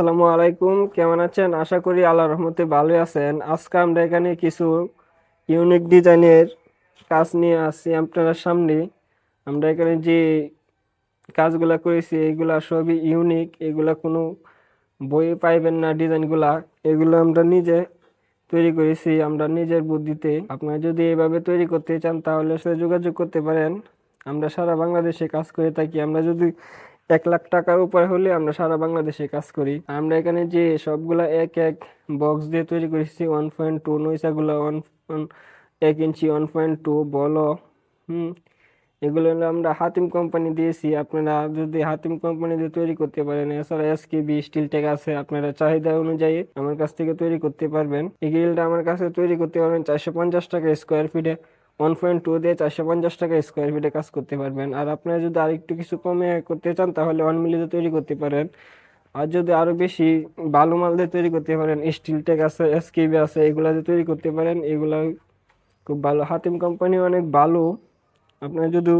আসসালামু আলাইকুম, কেমন আছেন? আশা করি আল্লাহর রহমতে ভালোই আছেন। আজকে আমরা এখানে কিছু ইউনিক ডিজাইনের কাজ নিয়ে আসছি আপনার সামনে। আমরা এখানে যে কাজগুলা করেছি এগুলা সবই ইউনিক, এগুলা কোনো বইয়ে পাইবেন না। ডিজাইনগুলা এগুলো আমরা নিজে তৈরি করেছি, আমরা নিজের বুদ্ধিতে। আপনারা যদি এভাবে তৈরি করতে চান তাহলে সাথে যোগাযোগ করতে পারেন। আমরা সারা বাংলাদেশে কাজ করে থাকি। আমরা যদি 1 লাখ টাকার উপরে হলে আমরা সারা বাংলাদেশে কাজ করি। আমরা এখানে যে সবগুলা এক এক বক্স দিয়ে তৈরি করেছি 1.2 নইসাগুলা 1 ইঞ্চি 1.2 বলো। হুম এগুলো হলো আমরা হাতিম কোম্পানি দিয়েছি। আপনারা যদি হাতিম কোম্পানি দিয়ে তৈরি করতে পারেন, এছাড়া এসকেবি স্টিল টেক আছে, আপনারা চাহিদা অনুযায়ী আমার কাছ থেকে তৈরি করতে পারবেন। এই গ্রিলটা আমার কাছে তৈরি করতে পারবেন 450 টাকা স্কোয়ার ফিটে। 1.2 দিয়ে 450 টাকা স্কোয়ার ফিটে কাজ করতে পারবেন। আর আপনারা যদি আরেকটু কিছু কমে করতে চান তাহলে 1 মিলিতে তৈরি করতে পারেন। আর যদি আরো বেশি ভালো মাল দিয়ে তৈরি করতে পারেন, স্টিল টেক আছে, এসকেবি আছে, এগুলা দিয়ে তৈরি করতে পারেন। এগুলা খুব ভালো, হাতিম কোম্পানি অনেক ভালো। আপনারা যদি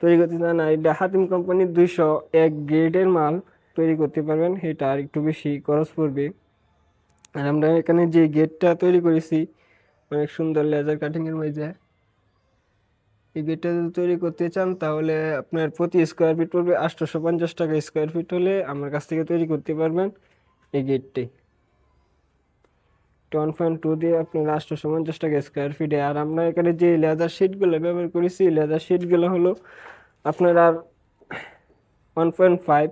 তৈরি করতে চান, আর এটা হাতিম কোম্পানির 201 গ্রেডের মাল তৈরি করতে পারবেন, এটা আর একটু বেশি খরচ পড়বে। আর আমরা এখানে যে গেটটা তৈরি করেছি অনেক সুন্দর লেজার কাটিং এর মধ্যে। এই গেটটা যদি তৈরি করতে চান তাহলে আপনার প্রতি স্কোয়ার ফিট পড়বে 850 টাকা স্কোয়ার ফিট, হলে আমার কাছ থেকে তৈরি করতে পারবেন এই গেটটি। 1.2 দিয়ে আপনার 850 টাকা স্কোয়ার ফিটে। আর আমরা এখানে যে লেদার শিটগুলো ব্যবহার করেছি, লেদার শিটগুলো হলো আপনার আর 1.5